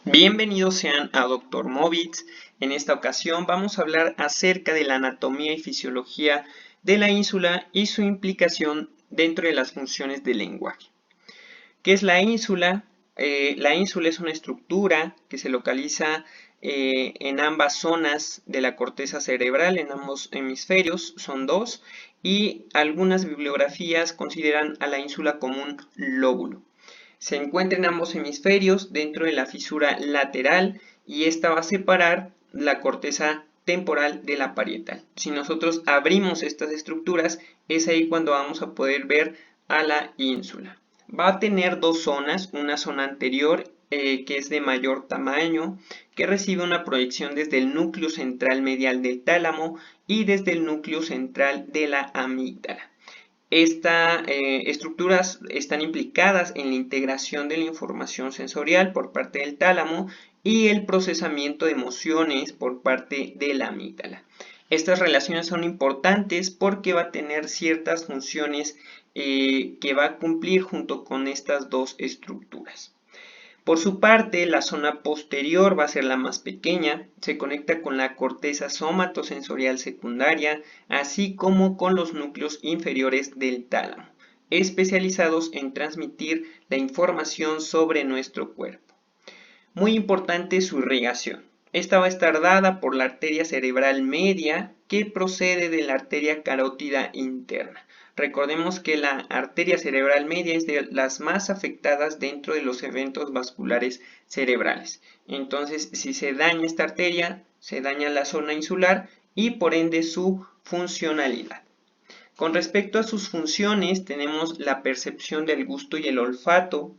Bienvenidos sean a Dr. Movitz. En esta ocasión vamos a hablar acerca de la anatomía y fisiología de la ínsula y su implicación dentro de las funciones del lenguaje. ¿Qué es la ínsula? La ínsula es una estructura que se localiza en ambas zonas de la corteza cerebral, en ambos hemisferios, son dos, y algunas bibliografías consideran a la ínsula como un lóbulo. Se encuentra en ambos hemisferios dentro de la fisura lateral y esta va a separar la corteza temporal de la parietal. Si nosotros abrimos estas estructuras, es ahí cuando vamos a poder ver a la ínsula. Va a tener dos zonas, una zona anterior que es de mayor tamaño, que recibe una proyección desde el núcleo central medial del tálamo y desde el núcleo central de la amígdala. Estas estructuras están implicadas en la integración de la información sensorial por parte del tálamo y el procesamiento de emociones por parte de la amígdala. Estas relaciones son importantes porque va a tener ciertas funciones que va a cumplir junto con estas dos estructuras. Por su parte, la zona posterior va a ser la más pequeña, se conecta con la corteza somatosensorial secundaria, así como con los núcleos inferiores del tálamo, especializados en transmitir la información sobre nuestro cuerpo. Muy importante su irrigación. Esta va a estar dada por la arteria cerebral media que procede de la arteria carótida interna. Recordemos que la arteria cerebral media es de las más afectadas dentro de los eventos vasculares cerebrales. Entonces, si se daña esta arteria, se daña la zona insular y por ende su funcionalidad. Con respecto a sus funciones, tenemos la percepción del gusto y el olfato.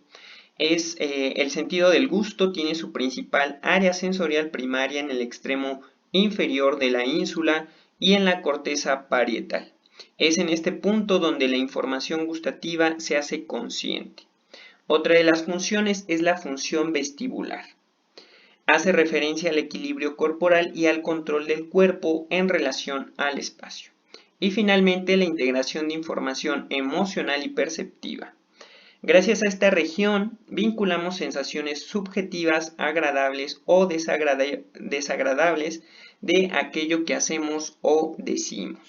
El sentido del gusto tiene su principal área sensorial primaria en el extremo inferior de la ínsula y en la corteza parietal. Es en este punto donde la información gustativa se hace consciente. Otra de las funciones es la función vestibular. Hace referencia al equilibrio corporal y al control del cuerpo en relación al espacio. Y finalmente la integración de información emocional y perceptiva. Gracias a esta región vinculamos sensaciones subjetivas agradables o desagradables de aquello que hacemos o decimos.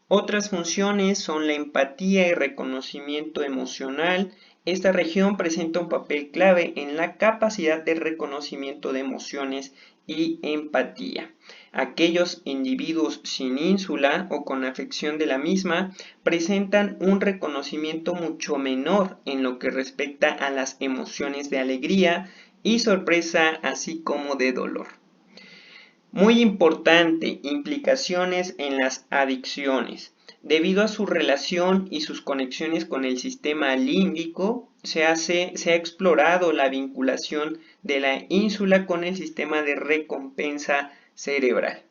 Otras funciones son la empatía y reconocimiento emocional. Esta región presenta un papel clave en la capacidad de reconocimiento de emociones y empatía. Aquellos individuos sin ínsula o con afección de la misma presentan un reconocimiento mucho menor en lo que respecta a las emociones de alegría y sorpresa, así como de dolor. Muy importante, implicaciones en las adicciones. Debido a su relación y sus conexiones con el sistema límbico, se ha explorado la vinculación de la ínsula con el sistema de recompensa cerebral.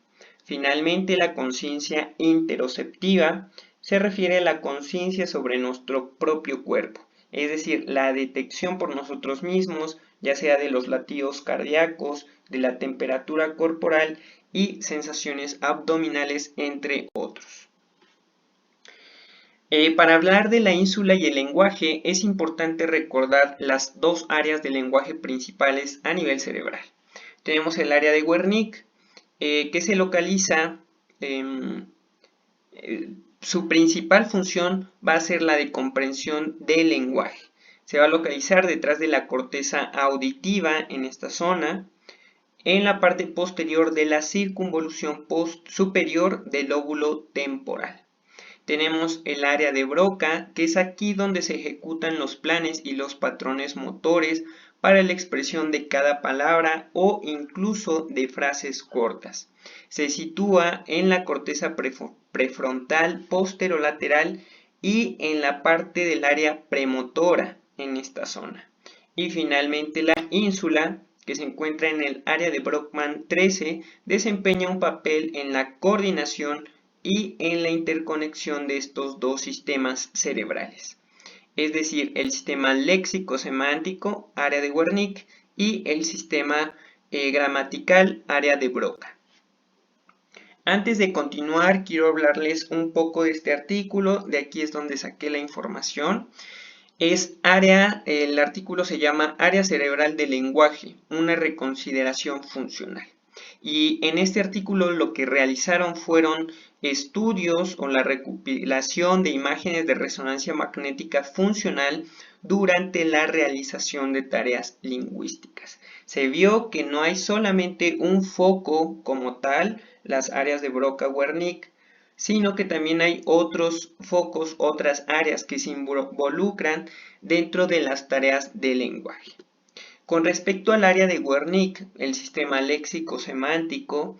Finalmente, la conciencia interoceptiva se refiere a la conciencia sobre nuestro propio cuerpo, es decir, la detección por nosotros mismos, ya sea de los latidos cardíacos, de la temperatura corporal y sensaciones abdominales, entre otros. Para hablar de la ínsula y el lenguaje, es importante recordar las dos áreas del lenguaje principales a nivel cerebral. Tenemos el área de Wernicke, que se localiza, su principal función va a ser la de comprensión del lenguaje. Se va a localizar detrás de la corteza auditiva en esta zona, en la parte posterior de la circunvolución superior del lóbulo temporal. Tenemos el área de Broca, que es aquí donde se ejecutan los planes y los patrones motores para la expresión de cada palabra o incluso de frases cortas. Se sitúa en la corteza prefrontal posterolateral y en la parte del área premotora en esta zona. Y finalmente la ínsula, que se encuentra en el área de Brockman 13, desempeña un papel en la coordinación y en la interconexión de estos dos sistemas cerebrales. Es decir, el sistema léxico-semántico, área de Wernicke, y el sistema gramatical, área de Broca. Antes de continuar, quiero hablarles un poco de este artículo, de aquí es donde saqué la información. El artículo se llama Área cerebral del lenguaje, una reconsideración funcional. Y en este artículo lo que realizaron fueron estudios o la recopilación de imágenes de resonancia magnética funcional durante la realización de tareas lingüísticas. Se vio que no hay solamente un foco como tal, las áreas de Broca-Wernicke, sino que también hay otros focos, otras áreas que se involucran dentro de las tareas de lenguaje. Con respecto al área de Wernicke, el sistema léxico-semántico,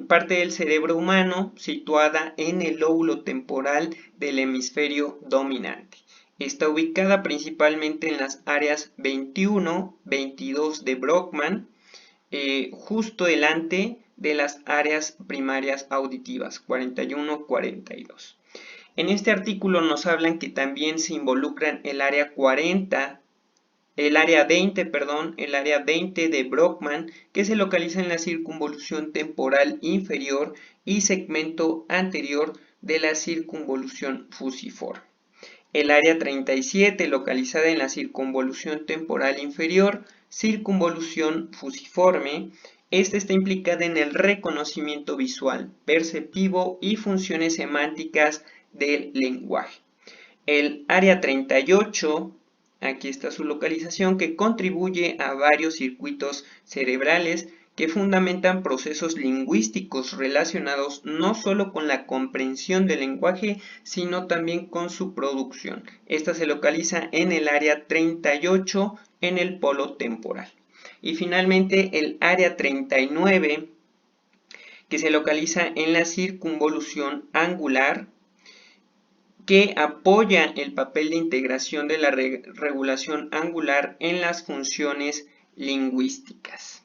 parte del cerebro humano situada en el lóbulo temporal del hemisferio dominante. Está ubicada principalmente en las áreas 21, 22 de Brockman, justo delante de las áreas primarias auditivas, 41, 42. En este artículo nos hablan que también se involucran el área 20 de Brockman, que se localiza en la circunvolución temporal inferior y segmento anterior de la circunvolución fusiforme. El área 37, localizada en la circunvolución temporal inferior, circunvolución fusiforme. Esta está implicada en el reconocimiento visual, perceptivo y funciones semánticas del lenguaje. El área 38, aquí está su localización, que contribuye a varios circuitos cerebrales que fundamentan procesos lingüísticos relacionados no solo con la comprensión del lenguaje, sino también con su producción. Esta se localiza en el área 38, en el polo temporal. Y finalmente el área 39, que se localiza en la circunvolución angular, que apoya el papel de integración de la regulación angular en las funciones lingüísticas.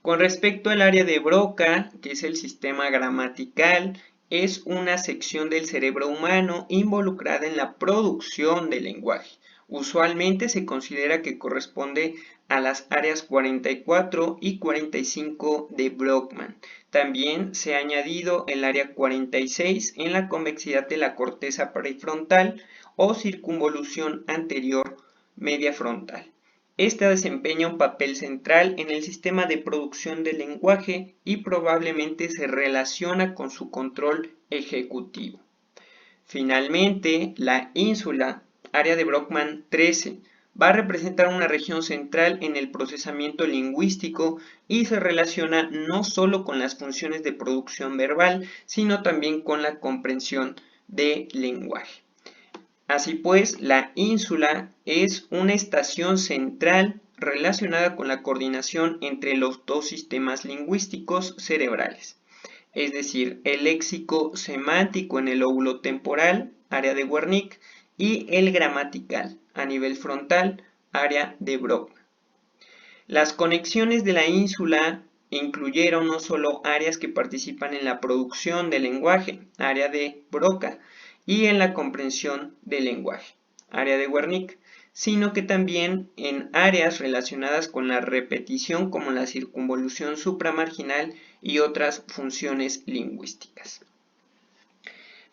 Con respecto al área de Broca, que es el sistema gramatical, es una sección del cerebro humano involucrada en la producción del lenguaje. Usualmente se considera que corresponde a las áreas 44 y 45 de Brockman. También se ha añadido el área 46 en la convexidad de la corteza prefrontal o circunvolución anterior media frontal. Esta desempeña un papel central en el sistema de producción del lenguaje y probablemente se relaciona con su control ejecutivo. Finalmente, la ínsula, área de Brockman 13, va a representar una región central en el procesamiento lingüístico y se relaciona no solo con las funciones de producción verbal, sino también con la comprensión del lenguaje. Así pues, la ínsula es una estación central relacionada con la coordinación entre los dos sistemas lingüísticos cerebrales, es decir, el léxico semántico en el lóbulo temporal, área de Wernicke, y el gramatical a nivel frontal, área de Brockman. Las conexiones de la ínsula incluyeron no solo áreas que participan en la producción del lenguaje, área de Broca, y en la comprensión del lenguaje, área de Wernicke, sino que también en áreas relacionadas con la repetición como la circunvolución supramarginal y otras funciones lingüísticas.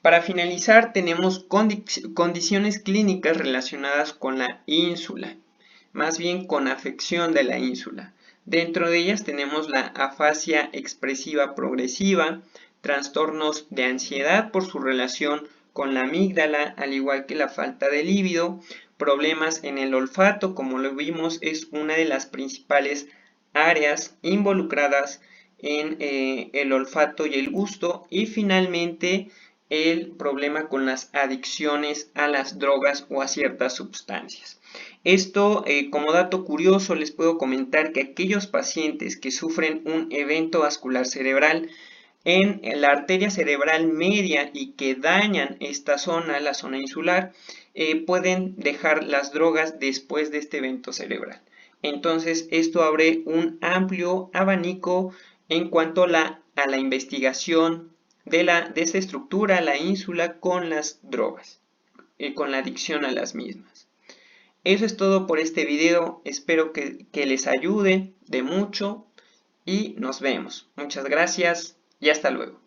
Para finalizar, tenemos condiciones clínicas relacionadas con la ínsula, más bien con afección de la ínsula. Dentro de ellas tenemos la afasia expresiva progresiva, trastornos de ansiedad por su relación con la amígdala, al igual que la falta de líbido, problemas en el olfato, como lo vimos, es una de las principales áreas involucradas en el olfato y el gusto, y finalmente el problema con las adicciones a las drogas o a ciertas sustancias. Esto, como dato curioso, les puedo comentar que aquellos pacientes que sufren un evento vascular cerebral en la arteria cerebral media y que dañan esta zona, la zona insular, pueden dejar las drogas después de este evento cerebral. Entonces, esto abre un amplio abanico en cuanto a la investigación de esta estructura, la ínsula, con las drogas, con la adicción a las mismas. Eso es todo por este video, espero que les ayude de mucho y nos vemos. Muchas gracias y hasta luego.